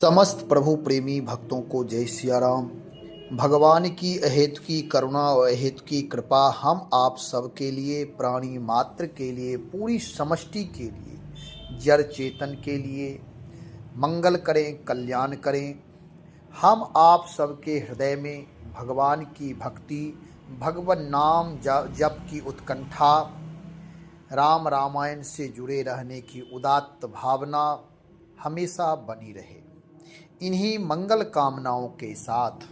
समस्त प्रभु प्रेमी भक्तों को जय सिया राम। भगवान की अहेतु की करुणा और अहेतु की कृपा हम आप सब के लिए, प्राणी मात्र के लिए, पूरी समष्टि के लिए, जड़ चेतन के लिए मंगल करें, कल्याण करें। हम आप सबके हृदय में भगवान की भक्ति, भगवान नाम जप की उत्कंठा, राम रामायण से जुड़े रहने की उदात्त भावना हमेशा बनी रहे। इन्हीं मंगल कामनाओं के साथ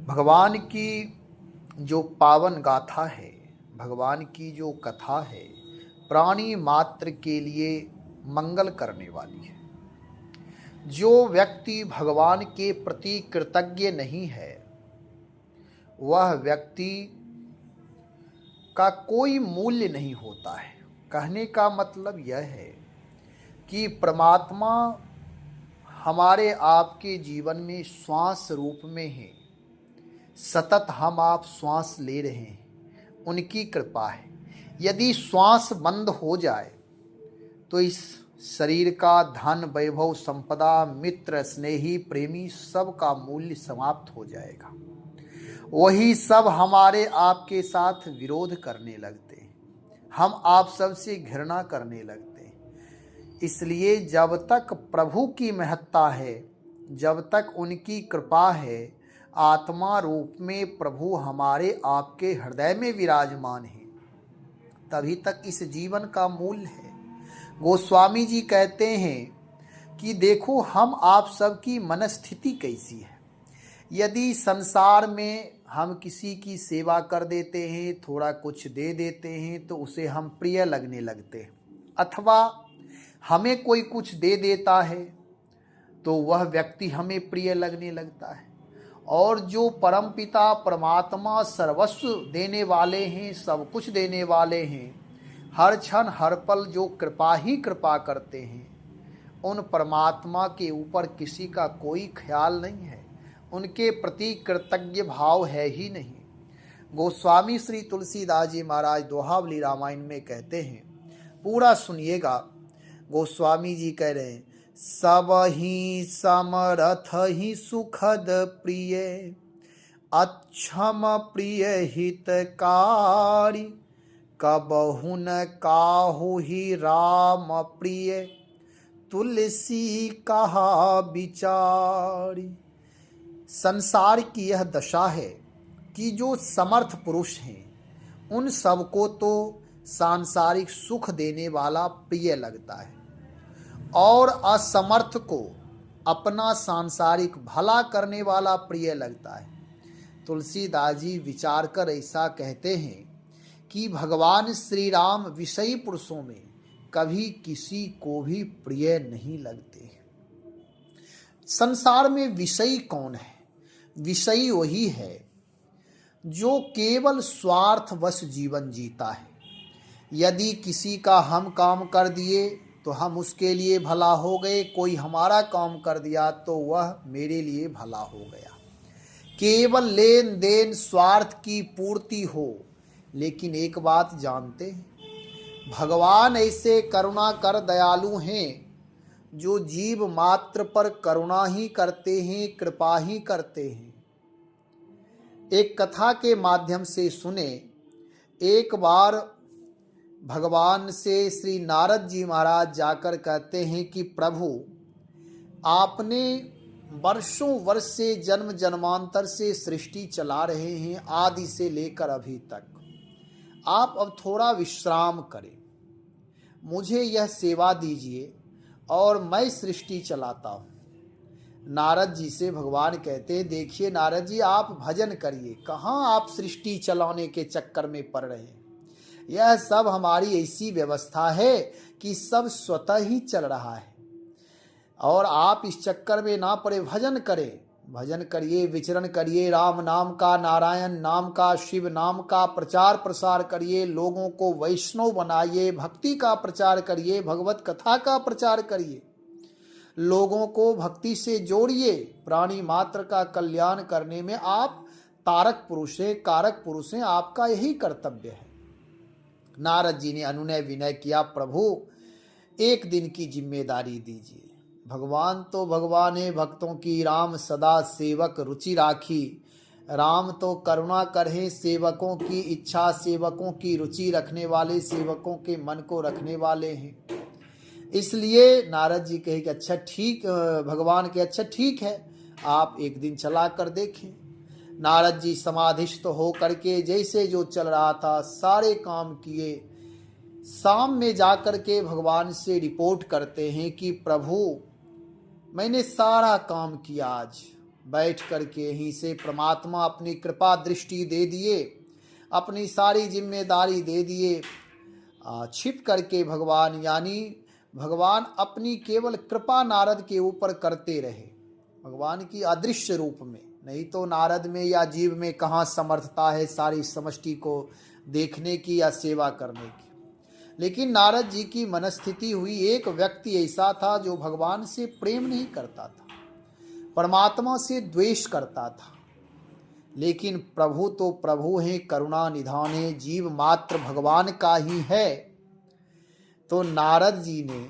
भगवान की जो पावन गाथा है, भगवान की जो कथा है, प्राणी मात्र के लिए मंगल करने वाली है। जो व्यक्ति भगवान के प्रति कृतज्ञ नहीं है, वह व्यक्ति का कोई मूल्य नहीं होता है। कहने का मतलब यह है कि परमात्मा हमारे आपके जीवन में श्वास रूप में है। सतत हम आप श्वास ले रहे हैं, उनकी कृपा है। यदि श्वास बंद हो जाए तो इस शरीर का धन, वैभव, संपदा, मित्र, स्नेही, प्रेमी सब का मूल्य समाप्त हो जाएगा। वही सब हमारे आपके साथ विरोध करने लगते हैं, हम आप सबसे घृणा करने लगते हैं। इसलिए जब तक प्रभु की महत्ता है, जब तक उनकी कृपा है, आत्मा रूप में प्रभु हमारे आपके हृदय में विराजमान है, तभी तक इस जीवन का मूल्य है। गोस्वामी जी कहते हैं कि देखो हम आप सबकी मनस्थिति कैसी है। यदि संसार में हम किसी की सेवा कर देते हैं, थोड़ा कुछ दे देते हैं, तो उसे हम प्रिय लगने लगते हैं। अथवा हमें कोई कुछ दे देता है तो वह व्यक्ति हमें प्रिय लगने लगता है। और जो परमपिता परमात्मा सर्वस्व देने वाले हैं, सब कुछ देने वाले हैं, हर क्षण हर पल जो कृपा ही कृपा करते हैं, उन परमात्मा के ऊपर किसी का कोई ख्याल नहीं है, उनके प्रति कृतज्ञ भाव है ही नहीं। गोस्वामी श्री तुलसीदास जी महाराज दोहावली रामायण में कहते हैं, पूरा सुनिएगा। गोस्वामी जी कह रहे हैं, सब ही समरथ ही सुखद प्रिय, अक्षम प्रिय हितकारी, कबहु न काहु ही राम प्रिय, तुलसी कहा विचारी। संसार की यह दशा है कि जो समर्थ पुरुष हैं, उन सबको तो सांसारिक सुख देने वाला प्रिय लगता है, और असमर्थ को अपना सांसारिक भला करने वाला प्रिय लगता है। तुलसीदास जी विचार कर ऐसा कहते हैं कि भगवान श्री राम विषयी पुरुषों में कभी किसी को भी प्रिय नहीं लगते। संसार में विषयी कौन है? विषयी वही है जो केवल स्वार्थवश जीवन जीता है। यदि किसी का हम काम कर दिए तो हम उसके लिए भला हो गए, कोई हमारा काम कर दिया तो वह मेरे लिए भला हो गया। केवल लेन देन, स्वार्थ की पूर्ति हो। लेकिन एक बात जानते हैं, भगवान ऐसे करुणा कर दयालु हैं जो जीव मात्र पर करुणा ही करते हैं, कृपा ही करते हैं। एक कथा के माध्यम से सुने। एक बार भगवान से श्री नारद जी महाराज जाकर कहते हैं कि प्रभु, आपने वर्षों वर्ष से, जन्म जन्मांतर से सृष्टि चला रहे हैं, आदि से लेकर अभी तक। आप अब थोड़ा विश्राम करें, मुझे यह सेवा दीजिए और मैं सृष्टि चलाता हूँ। नारद जी से भगवान कहते हैं, देखिए नारद जी, आप भजन करिए, कहाँ आप सृष्टि चलाने के चक्कर में पड़ रहे हैं। यह सब हमारी ऐसी व्यवस्था है कि सब स्वतः ही चल रहा है, और आप इस चक्कर में ना पड़े। भजन करें, भजन करिए, विचरण करिए, राम नाम का, नारायण नाम का, शिव नाम का प्रचार प्रसार करिए, लोगों को वैष्णव बनाइए, भक्ति का प्रचार करिए, भगवत कथा का प्रचार करिए, लोगों को भक्ति से जोड़िए। प्राणी मात्र का कल्याण करने में आप तारक पुरुष हैं, कारक पुरुष हैं, आपका यही कर्तव्य है। नारद जी ने अनुनय विनय किया, प्रभु एक दिन की जिम्मेदारी दीजिए, भगवान तो भगवान है भक्तों की, राम सदा सेवक रुचि राखी। राम तो करुणा करहे सेवकों की, इच्छा सेवकों की, रुचि रखने वाले सेवकों के मन को रखने वाले हैं। इसलिए नारद जी कहे कि अच्छा ठीक, भगवान के अच्छा ठीक है, आप एक दिन चला कर देखें। नारद जी समाधिस्थ हो करके जैसे जो चल रहा था सारे काम किए। शाम में जाकर के भगवान से रिपोर्ट करते हैं कि प्रभु मैंने सारा काम किया, आज बैठ करके यहीं से परमात्मा अपनी कृपा दृष्टि दे दिए, अपनी सारी जिम्मेदारी दे दिए। छिप करके भगवान यानी भगवान अपनी केवल कृपा नारद के ऊपर करते रहे, भगवान की अदृश्य रूप में। नहीं तो नारद में या जीव में कहाँ समर्थता है सारी समष्टि को देखने की या सेवा करने की। लेकिन नारद जी की मनस्थिति हुई, एक व्यक्ति ऐसा था जो भगवान से प्रेम नहीं करता था, परमात्मा से द्वेष करता था। लेकिन प्रभु तो प्रभु हैं, करुणा निधान है, जीव मात्र भगवान का ही है। तो नारद जी ने,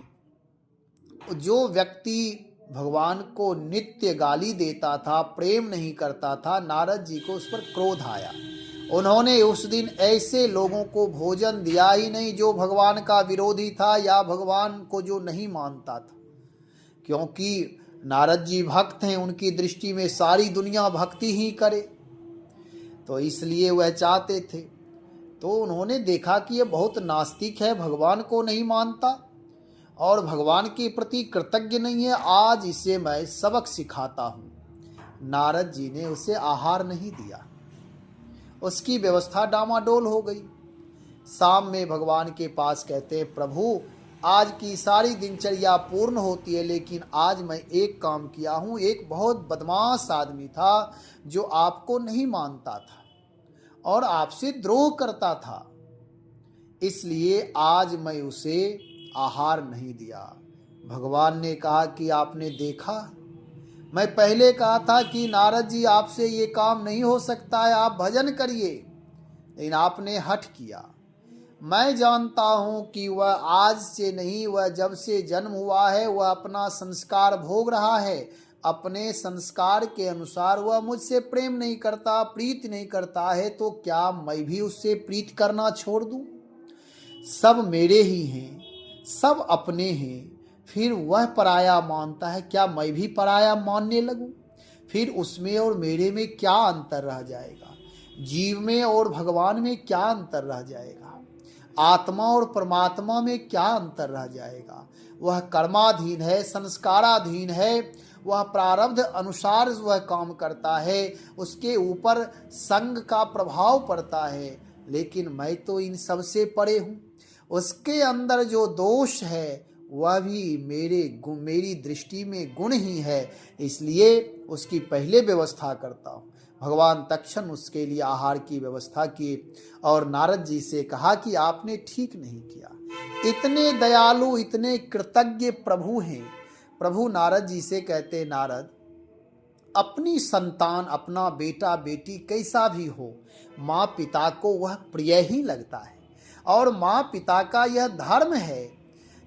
जो व्यक्ति भगवान को नित्य गाली देता था, प्रेम नहीं करता था, नारद जी को उस पर क्रोध आया। उन्होंने उस दिन ऐसे लोगों को भोजन दिया ही नहीं जो भगवान का विरोधी था या भगवान को जो नहीं मानता था। क्योंकि नारद जी भक्त हैं, उनकी दृष्टि में सारी दुनिया भक्ति ही करे, तो इसलिए वह चाहते थे। तो उन्होंने देखा कि यह बहुत नास्तिक है, भगवान को नहीं मानता और भगवान के प्रति कृतज्ञ नहीं है, आज इसे मैं सबक सिखाता हूँ। नारद जी ने उसे आहार नहीं दिया, उसकी व्यवस्था डामाडोल हो गई। शाम में भगवान के पास कहते हैं, प्रभु आज की सारी दिनचर्या पूर्ण होती है, लेकिन आज मैं एक काम किया हूँ। एक बहुत बदमाश आदमी था जो आपको नहीं मानता था और आपसे द्रोह करता था, इसलिए आज मैं उसे आहार नहीं दिया। भगवान ने कहा कि आपने देखा, मैं पहले कहा था कि नारद जी आपसे ये काम नहीं हो सकता है, आप भजन करिए, लेकिन आपने हठ किया। मैं जानता हूँ कि वह आज से नहीं, वह जब से जन्म हुआ है वह अपना संस्कार भोग रहा है। अपने संस्कार के अनुसार वह मुझसे प्रेम नहीं करता, प्रीति नहीं करता है, तो क्या मैं भी उससे प्रीति करना छोड़ दूँ? सब मेरे ही हैं, सब अपने हैं, फिर वह पराया मानता है, क्या मैं भी पराया मानने लगूं? फिर उसमें और मेरे में क्या अंतर रह जाएगा? जीव में और भगवान में क्या अंतर रह जाएगा? आत्मा और परमात्मा में क्या अंतर रह जाएगा? वह कर्माधीन है, संस्काराधीन है, वह प्रारब्ध अनुसार वह काम करता है, उसके ऊपर संग का प्रभाव पड़ता है। लेकिन मैं तो इन सब से परे हूँ। उसके अंदर जो दोष है वह भी मेरी दृष्टि में गुण ही है, इसलिए उसकी पहले व्यवस्था करता हूँ। भगवान तक्षण उसके लिए आहार की व्यवस्था की और नारद जी से कहा कि आपने ठीक नहीं किया। इतने दयालु, इतने कृतज्ञ प्रभु हैं। प्रभु नारद जी से कहते, नारद अपनी संतान, अपना बेटा बेटी कैसा भी हो, माँ पिता को वह प्रिय ही लगता है और माँ पिता का यह धर्म है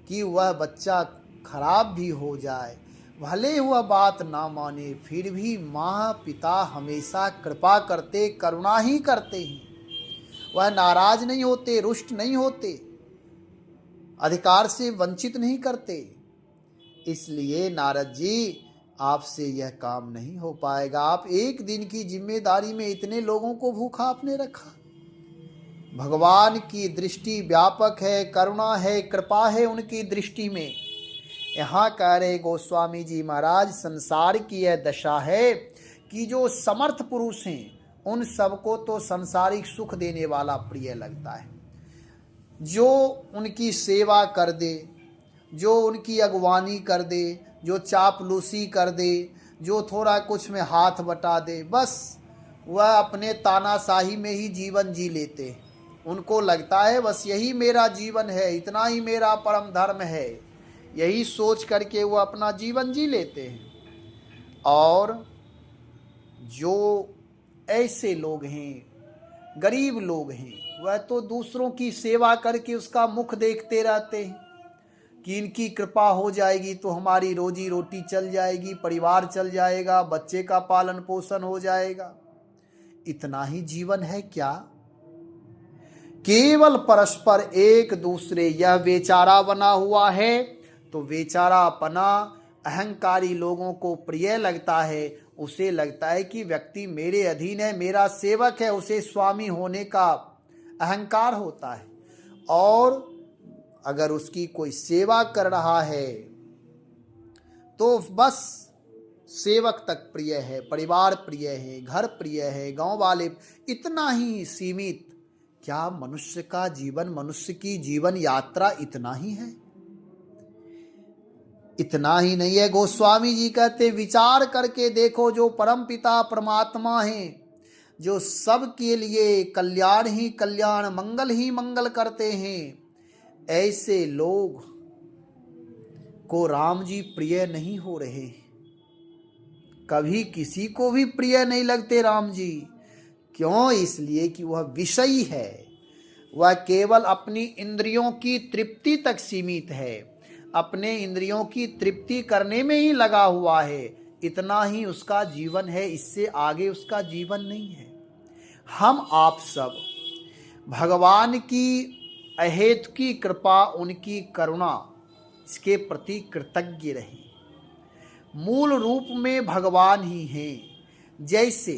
कि वह बच्चा खराब भी हो जाए, भले वह बात ना माने, फिर भी माँ पिता हमेशा कृपा करते, करुणा ही करते हैं। वह नाराज नहीं होते, रुष्ट नहीं होते, अधिकार से वंचित नहीं करते। इसलिए नारद जी आपसे यह काम नहीं हो पाएगा। आप एक दिन की जिम्मेदारी में इतने लोगों को भूखा आपने रखा। भगवान की दृष्टि व्यापक है, करुणा है, कृपा है उनकी दृष्टि में। यहाँ कह रहे गोस्वामी जी महाराज, संसार की यह दशा है कि जो समर्थ पुरुष हैं उन सबको तो संसारिक सुख देने वाला प्रिय लगता है। जो उनकी सेवा कर दे, जो उनकी अगवानी कर दे, जो चापलूसी कर दे, जो थोड़ा कुछ में हाथ बटा दे, बस वह अपने तानाशाही में ही जीवन जी लेते हैं। उनको लगता है बस यही मेरा जीवन है, इतना ही मेरा परम धर्म है, यही सोच करके वो अपना जीवन जी लेते हैं। और जो ऐसे लोग हैं, गरीब लोग हैं, वह तो दूसरों की सेवा करके उसका मुख देखते रहते हैं। कि इनकी कृपा हो जाएगी तो हमारी रोजी रोटी चल जाएगी, परिवार चल जाएगा, बच्चे का पालन पोषण हो जाएगा। इतना ही जीवन है क्या? केवल परस्पर एक दूसरे, यह बेचारा बना हुआ है तो बेचारापना अहंकारी लोगों को प्रिय लगता है। उसे लगता है कि व्यक्ति मेरे अधीन है, मेरा सेवक है, उसे स्वामी होने का अहंकार होता है। और अगर उसकी कोई सेवा कर रहा है तो बस सेवक तक प्रिय है, परिवार प्रिय है, घर प्रिय है, गांव वाले, इतना ही सीमित। क्या मनुष्य का जीवन, मनुष्य की जीवन यात्रा इतना ही है? इतना ही नहीं है। गोस्वामी जी कहते विचार करके देखो, जो परम पिता परमात्मा हैं, जो सबके लिए कल्याण ही कल्याण, मंगल ही मंगल करते हैं, ऐसे लोग को राम जी प्रिय नहीं हो रहे। कभी किसी को भी प्रिय नहीं लगते राम जी। क्यों? इसलिए कि वह विषयी है, वह केवल अपनी इंद्रियों की तृप्ति तक सीमित है, अपने इंद्रियों की तृप्ति करने में ही लगा हुआ है। इतना ही उसका जीवन है, इससे आगे उसका जीवन नहीं है। हम आप सब भगवान की अहेतु की कृपा, उनकी करुणा, इसके प्रति कृतज्ञ रहें। मूल रूप में भगवान ही हैं। जैसे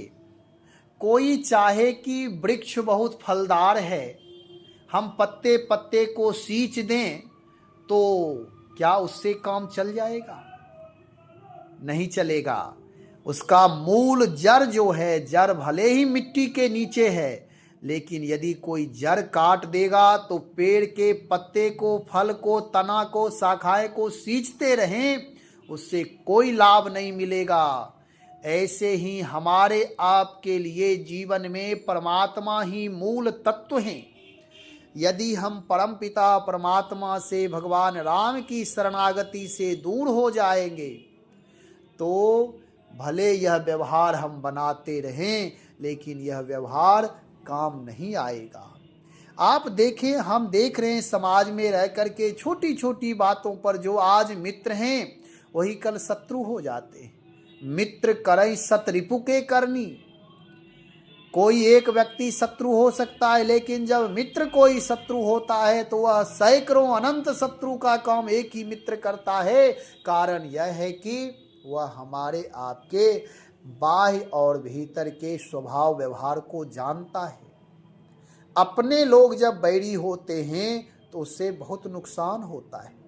कोई चाहे कि वृक्ष बहुत फलदार है, हम पत्ते पत्ते को सींच दें तो क्या उससे काम चल जाएगा? नहीं चलेगा। उसका मूल जड़ जो है, जड़ भले ही मिट्टी के नीचे है, लेकिन यदि कोई जड़ काट देगा तो पेड़ के पत्ते को, फल को, तना को, शाखाएं को सींचते रहें, उससे कोई लाभ नहीं मिलेगा। ऐसे ही हमारे आपके लिए जीवन में परमात्मा ही मूल तत्व हैं। यदि हम परमपिता परमात्मा से, भगवान राम की शरणागति से दूर हो जाएंगे तो भले यह व्यवहार हम बनाते रहें, लेकिन यह व्यवहार काम नहीं आएगा। आप देखें, हम देख रहे हैं समाज में रह करके छोटी छोटी बातों पर जो आज मित्र हैं वही कल शत्रु हो जाते हैं। मित्र करई सत रिपु के करनी। कोई एक व्यक्ति शत्रु हो सकता है, लेकिन जब मित्र कोई शत्रु होता है तो वह सैकड़ों अनंत शत्रु का काम एक ही मित्र करता है। कारण यह है कि वह हमारे आपके बाह्य और भीतर के स्वभाव व्यवहार को जानता है। अपने लोग जब बैरी होते हैं तो उससे बहुत नुकसान होता है।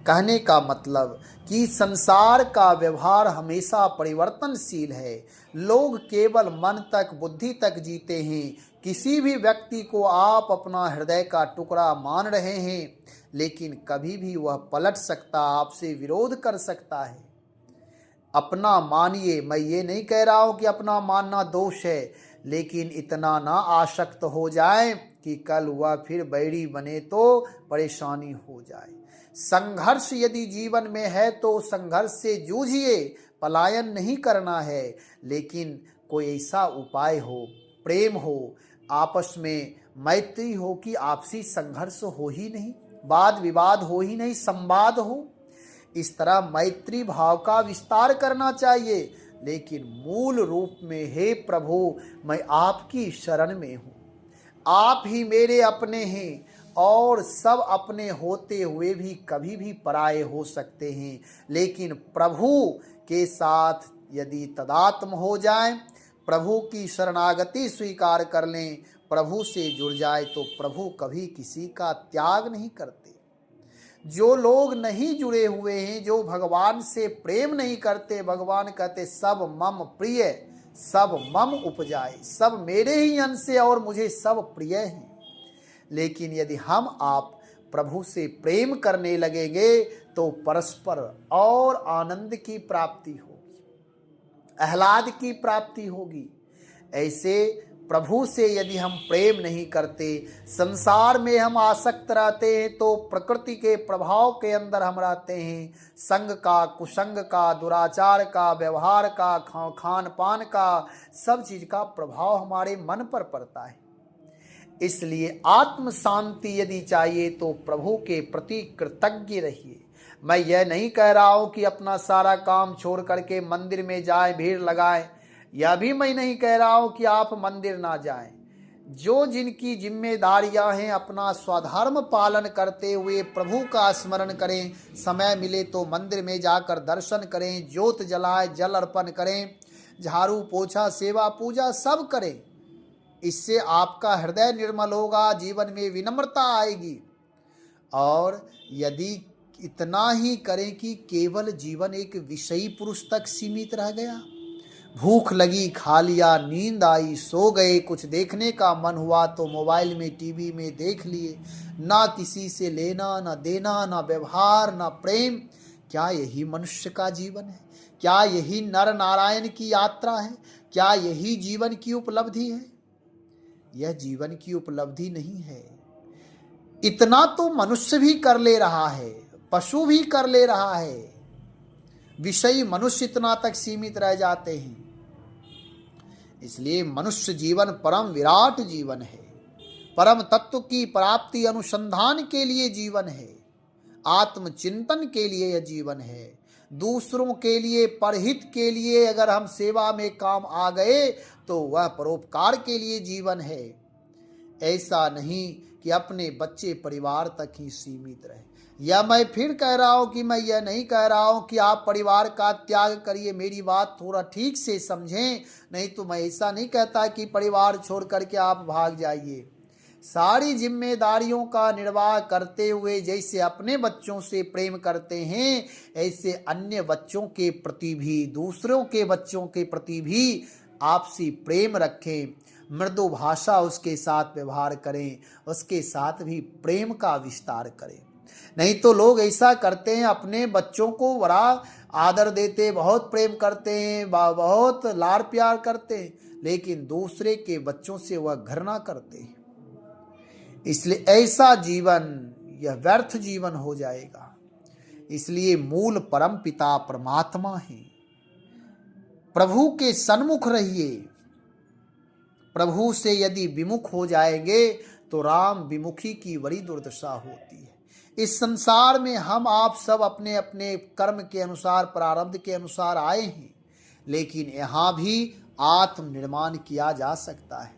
कहने का मतलब कि संसार का व्यवहार हमेशा परिवर्तनशील है। लोग केवल मन तक, बुद्धि तक जीते हैं। किसी भी व्यक्ति को आप अपना हृदय का टुकड़ा मान रहे हैं, लेकिन कभी भी वह पलट सकता, आपसे विरोध कर सकता है। अपना मानिए, मैं ये नहीं कह रहा हूं कि अपना मानना दोष है, लेकिन इतना ना आसक्त हो जाए कि कल वह फिर बैरी बने तो परेशानी हो जाए। संघर्ष यदि जीवन में है तो संघर्ष से जूझिए, पलायन नहीं करना है। लेकिन कोई ऐसा उपाय हो, प्रेम हो, आपस में मैत्री हो कि आपसी संघर्ष हो ही नहीं, वाद विवाद हो ही नहीं, संवाद हो। इस तरह मैत्री भाव का विस्तार करना चाहिए। लेकिन मूल रूप में, हे प्रभु, मैं आपकी शरण में हूँ, आप ही मेरे अपने हैं, और सब अपने होते हुए भी कभी भी पराये हो सकते हैं। लेकिन प्रभु के साथ यदि तदात्म हो जाए, प्रभु की शरणागति स्वीकार कर लें, प्रभु से जुड़ जाए, तो प्रभु कभी किसी का त्याग नहीं करते। जो लोग नहीं जुड़े हुए हैं, जो भगवान से प्रेम नहीं करते, भगवान कहते सब मम प्रिय, सब मम उपजाए, सब मेरे ही अंश से और मुझे सब प्रिय हैं। लेकिन यदि हम आप प्रभु से प्रेम करने लगेंगे तो परस्पर और आनंद की प्राप्ति होगी, आह्लाद की प्राप्ति होगी। ऐसे प्रभु से यदि हम प्रेम नहीं करते, संसार में हम आसक्त रहते हैं, तो प्रकृति के प्रभाव के अंदर हम रहते हैं। संग का, कुसंग का, दुराचार का, व्यवहार का, खान पान का, सब चीज का प्रभाव हमारे मन पर पड़ता है। इसलिए आत्म शांति यदि चाहिए तो प्रभु के प्रति कृतज्ञ रहिए। मैं यह नहीं कह रहा हूं कि अपना सारा काम छोड़ करके मंदिर में जाएं, भीड़ लगाएं। यह भी मैं नहीं कह रहा हूं कि आप मंदिर ना जाएं। जो जिनकी जिम्मेदारियां हैं अपना स्वधर्म पालन करते हुए प्रभु का स्मरण करें। समय मिले तो मंदिर में जाकर दर्शन करें, ज्योत जलाएं, जल अर्पण करें, झाड़ू पोछा सेवा पूजा सब करें। इससे आपका हृदय निर्मल होगा, जीवन में विनम्रता आएगी। और यदि इतना ही करें कि केवल जीवन एक विषयी पुरुष तक सीमित रह गया, भूख लगी खा लिया, नींद आई सो गए, कुछ देखने का मन हुआ तो मोबाइल में टीवी में देख लिए, ना किसी से लेना ना देना, ना व्यवहार ना प्रेम, क्या यही मनुष्य का जीवन है? क्या यही नर नारायण की यात्रा है? क्या यही जीवन की उपलब्धि है? यह जीवन की उपलब्धि नहीं है। इतना तो मनुष्य भी कर ले रहा है, पशु भी कर ले रहा है। विषयी मनुष्य इतना तक सीमित रह जाते हैं। इसलिए मनुष्य जीवन परम विराट जीवन है। परम तत्व की प्राप्ति अनुसंधान के लिए जीवन है। आत्मचिंतन के लिए यह जीवन है। दूसरों के लिए, परहित के लिए अगर हम सेवा में काम आ गए तो वह परोपकार के लिए जीवन है। ऐसा नहीं कि अपने बच्चे परिवार तक ही सीमित रहे। या मैं फिर कह रहा हूं कि मैं यह नहीं कह रहा हूं कि आप परिवार का त्याग करिए। मेरी बात थोड़ा ठीक से समझें। नहीं तो मैं ऐसा नहीं कहता कि परिवार छोड़ करके आप भाग जाइए। सारी जिम्मेदारियों का निर्वाह करते हुए जैसे अपने बच्चों से प्रेम करते हैं, ऐसे अन्य बच्चों के प्रति भी, दूसरों के बच्चों के प्रति भी आपसी प्रेम रखें। मृदु भाषा उसके साथ व्यवहार करें, उसके साथ भी प्रेम का विस्तार करें। नहीं तो लोग ऐसा करते हैं, अपने बच्चों को बड़ा आदर देते, बहुत प्रेम करते हैं, बहुत लाड़ प्यार करते हैं, लेकिन दूसरे के बच्चों से वह घृणा करते हैं। इसलिए ऐसा जीवन यह व्यर्थ जीवन हो जाएगा। इसलिए मूल परम पिता परमात्मा है। प्रभु के सन्मुख रहिए। प्रभु से यदि विमुख हो जाएंगे तो राम विमुखी की बड़ी दुर्दशा होती है। इस संसार में हम आप सब अपने अपने कर्म के अनुसार, प्रारब्ध के अनुसार आए हैं, लेकिन यहाँ भी आत्म निर्माण किया जा सकता है।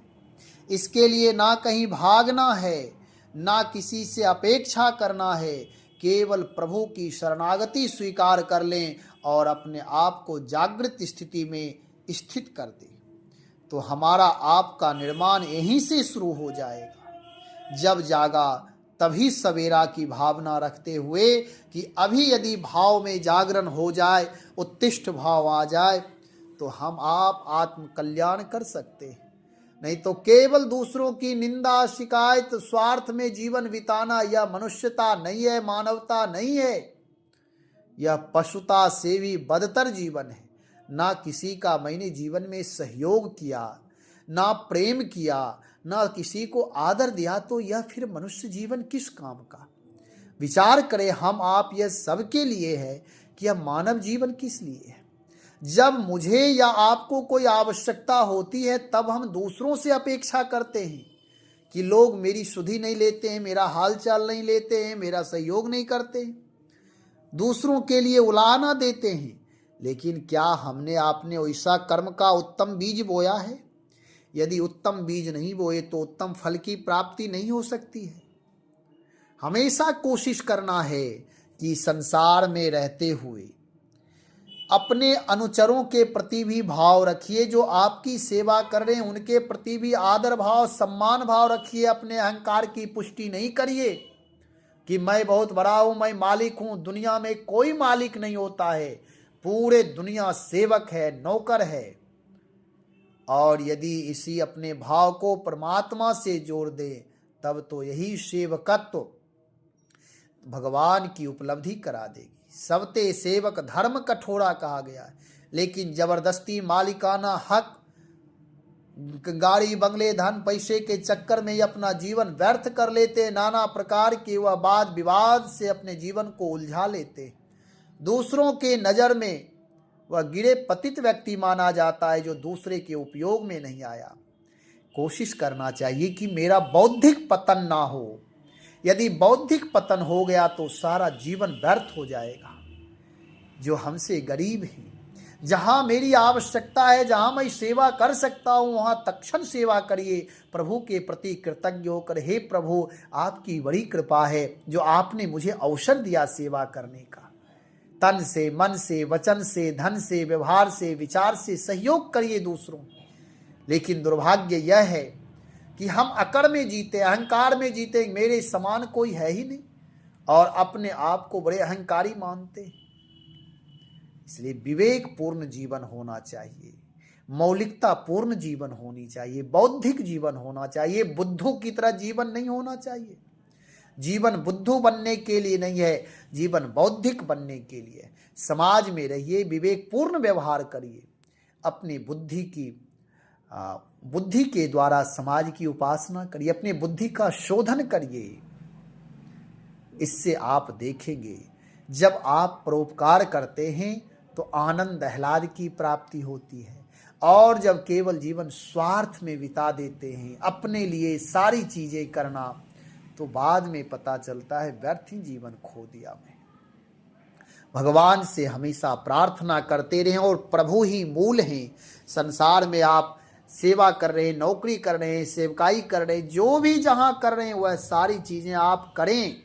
इसके लिए ना कहीं भागना है, ना किसी से अपेक्षा करना है। केवल प्रभु की शरणागति स्वीकार कर लें और अपने आप को जागृत स्थिति में स्थित कर दें, तो हमारा आपका निर्माण यहीं से शुरू हो जाएगा। जब जागा तभी सवेरा की भावना रखते हुए कि अभी यदि भाव में जागरण हो जाए, उत्तिष्ठ भाव आ जाए, तो हम आप आत्म कल्याण कर सकते हैं। नहीं तो केवल दूसरों की निंदा, शिकायत, स्वार्थ में जीवन बिताना यह मनुष्यता नहीं है, मानवता नहीं है। यह पशुता से भी बदतर जीवन है। ना किसी का मैंने जीवन में सहयोग किया, ना प्रेम किया, ना किसी को आदर दिया, तो यह फिर मनुष्य जीवन किस काम का? विचार करें हम आप, यह सबके लिए है कि यह मानव जीवन किस लिए है। जब मुझे या आपको कोई आवश्यकता होती है तब हम दूसरों से अपेक्षा करते हैं कि लोग मेरी सुधि नहीं लेते हैं, मेरा हाल चाल नहीं लेते हैं, मेरा सहयोग नहीं करते, दूसरों के लिए उलाहना देते हैं। लेकिन क्या हमने आपने वैसा कर्म का उत्तम बीज बोया है? यदि उत्तम बीज नहीं बोए तो उत्तम फल की प्राप्ति नहीं हो सकती है। हमेशा कोशिश करना है कि संसार में रहते हुए अपने अनुचरों के प्रति भी भाव रखिए। जो आपकी सेवा कर रहे हैं उनके प्रति भी आदर भाव, सम्मान भाव रखिए। अपने अहंकार की पुष्टि नहीं करिए कि मैं बहुत बड़ा हूं, मैं मालिक हूं। दुनिया में कोई मालिक नहीं होता है, पूरे दुनिया सेवक है, नौकर है। और यदि इसी अपने भाव को परमात्मा से जोड़ दे तब तो यही सेवकत्व भगवान की उपलब्धि करा देगी। सबते सेवक धर्म कठोरा कहा गया है, लेकिन जबरदस्ती मालिकाना हक, गाड़ी बंगले, धन पैसे के चक्कर में ही अपना जीवन व्यर्थ कर लेते। नाना प्रकार के वह वाद विवाद से अपने जीवन को उलझा लेते। दूसरों के नज़र में वह गिरे पतित व्यक्ति माना जाता है जो दूसरे के उपयोग में नहीं आया। कोशिश करना चाहिए कि मेरा बौद्धिक पतन ना हो। यदि बौद्धिक पतन हो गया तो सारा जीवन व्यर्थ हो जाएगा। जो हमसे गरीब हैं, जहाँ मेरी आवश्यकता है, जहाँ मैं सेवा कर सकता हूँ, वहाँ तत्क्षण सेवा करिए। प्रभु के प्रति कृतज्ञ होकर, हे प्रभु आपकी बड़ी कृपा है जो आपने मुझे अवसर दिया सेवा करने का। तन से, मन से, वचन से, धन से, व्यवहार से, विचार से सहयोग करिए दूसरों। लेकिन दुर्भाग्य यह है कि हम अकड़ में जीते, अहंकार में जीते, मेरे समान कोई है ही नहीं, और अपने आप को बड़े अहंकारी मानते हैं। इसलिए विवेकपूर्ण जीवन होना चाहिए, मौलिकता पूर्ण जीवन होनी चाहिए, बौद्धिक जीवन होना चाहिए, बुद्धू की तरह जीवन नहीं होना चाहिए। जीवन बुद्धू बनने के लिए नहीं है, जीवन बौद्धिक बनने के लिए। समाज में रहिए, विवेकपूर्ण व्यवहार करिए, अपनी बुद्धि के द्वारा समाज की उपासना करिए, अपनी बुद्धि का शोधन करिए। इससे आप देखेंगे जब आप परोपकार करते हैं तो आनंद आह्लाद की प्राप्ति होती है, और जब केवल जीवन स्वार्थ में बिता देते हैं, अपने लिए सारी चीजें करना, तो बाद में पता चलता है व्यर्थ ही जीवन खो दिया मैं। भगवान से हमेशा प्रार्थना करते रहें, और प्रभु ही मूल हैं। संसार में आप सेवा कर रहे हैं, नौकरी कर रहे हैं, सेवकाई कर रहे हैं, जो भी जहां कर रहे हैं वह सारी चीजें आप करें,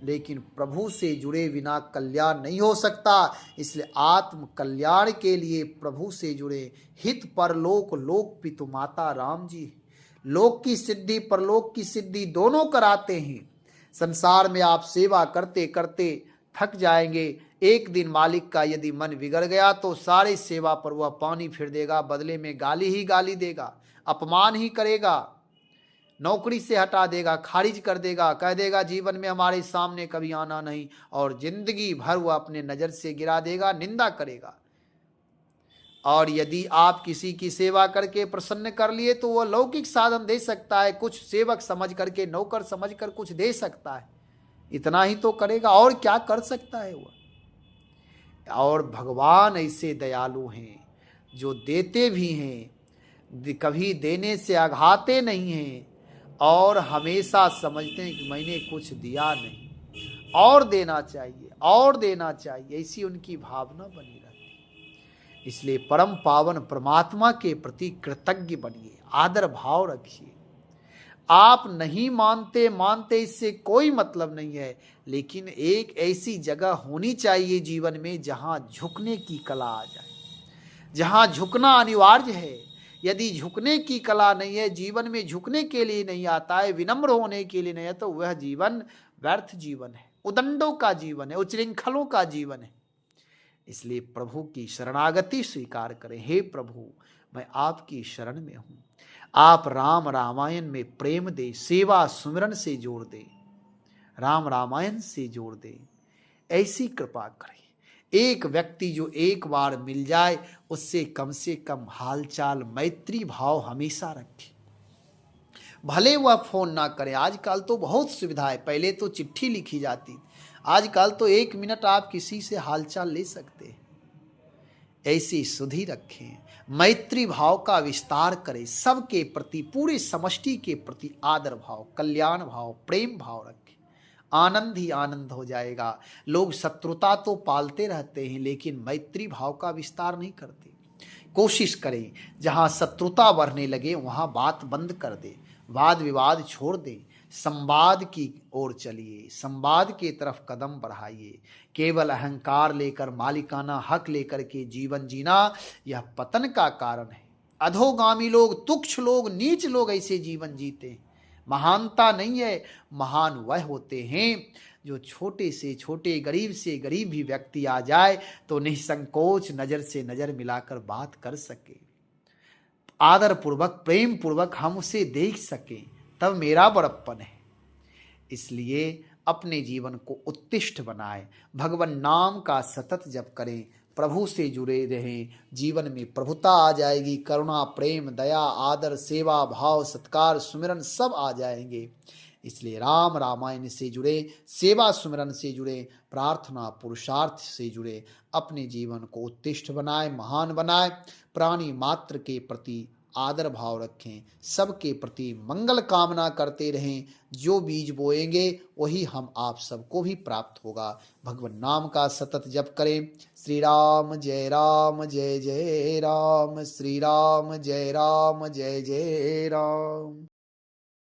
लेकिन प्रभु से जुड़े बिना कल्याण नहीं हो सकता। इसलिए आत्म कल्याण के लिए प्रभु से जुड़े। हित परलोक लोक पितु माता राम जी, लोक की सिद्धि परलोक की सिद्धि दोनों कराते हैं। संसार में आप सेवा करते करते थक जाएंगे। एक दिन मालिक का यदि मन बिगड़ गया तो सारे सेवा पर वह पानी फिर देगा, बदले में गाली ही गाली देगा, अपमान ही करेगा, नौकरी से हटा देगा, खारिज कर देगा, कह देगा जीवन में हमारे सामने कभी आना नहीं, और जिंदगी भर वह अपने नजर से गिरा देगा, निंदा करेगा। और यदि आप किसी की सेवा करके प्रसन्न कर लिए तो वह लौकिक साधन दे सकता है, कुछ सेवक समझ करके, नौकर समझ कर कुछ दे सकता है, इतना ही तो करेगा, और क्या कर सकता है वह। और भगवान ऐसे दयालु हैं जो देते भी हैं, कभी देने से आघाते नहीं हैं, और हमेशा समझते हैं कि मैंने कुछ दिया नहीं, और देना चाहिए, और देना चाहिए, ऐसी उनकी भावना बनी रहती है। इसलिए परम पावन परमात्मा के प्रति कृतज्ञ बनिए, आदर भाव रखिए। आप नहीं मानते इससे कोई मतलब नहीं है, लेकिन एक ऐसी जगह होनी चाहिए जीवन में जहां झुकने की कला आ जाए, जहां झुकना अनिवार्य है। यदि झुकने की कला नहीं है, जीवन में झुकने के लिए नहीं आता है, विनम्र होने के लिए नहीं है, तो वह जीवन व्यर्थ जीवन है, उदंडों का जीवन है, उच्छृंखलों का जीवन है। इसलिए प्रभु की शरणागति स्वीकार करें। हे प्रभु, मैं आपकी शरण में हूं, आप राम रामायण में प्रेम दे, सेवा सुमिरन से जोड़ दे, राम रामायण से जोड़ दे, ऐसी कृपा करें। एक व्यक्ति जो एक बार मिल जाए उससे कम हालचाल मैत्री भाव हमेशा रखें, भले वह फोन ना करे। आजकल तो बहुत सुविधा है, पहले तो चिट्ठी लिखी जाती, आजकल तो 1 मिनट आप किसी से हालचाल ले सकते हैं। ऐसी सुधि रखें, मैत्री भाव का विस्तार करें, सबके प्रति, पूरे समष्टि के प्रति आदर भाव, कल्याण भाव, प्रेम भाव रखें, आनंद ही आनंद हो जाएगा। लोग शत्रुता तो पालते रहते हैं, लेकिन मैत्री भाव का विस्तार नहीं करते। कोशिश करें जहां शत्रुता बढ़ने लगे वहां बात बंद कर दे, वाद विवाद छोड़ दे, संवाद की ओर चलिए, संवाद की तरफ कदम बढ़ाइए। केवल अहंकार लेकर, मालिकाना हक लेकर के जीवन जीना यह पतन का कारण है। अधोगामी लोग, तुच्छ लोग, नीच लोग ऐसे जीवन जीते हैं। महानता नहीं है, महान वह होते हैं जो छोटे से छोटे, गरीब से गरीब भी व्यक्ति आ जाए तो निसंकोच नजर से नजर मिलाकर बात कर सके, आदर पूर्वक, प्रेम पूर्वक हम उसे देख सकें, तब मेरा बड़प्पन है। इसलिए अपने जीवन को उत्तिष्ठ बनाएं, भगवान नाम का सतत जप करें, प्रभु से जुड़े रहें, जीवन में प्रभुता आ जाएगी, करुणा, प्रेम, दया, आदर, सेवा भाव, सत्कार, सुमिरन सब आ जाएंगे। इसलिए राम रामायण से जुड़े, सेवा सुमिरन से जुड़े, प्रार्थना पुरुषार्थ से जुड़े, अपने जीवन को उत्तिष्ठ बनाए, महान बनाए, प्राणी मात्र के प्रति आदर भाव रखें, सबके प्रति मंगल कामना करते रहें। जो बीज बोएंगे वही हम आप सबको भी प्राप्त होगा। भगवान नाम का सतत जप करें। श्री राम जय जय राम, श्री राम जय जय राम।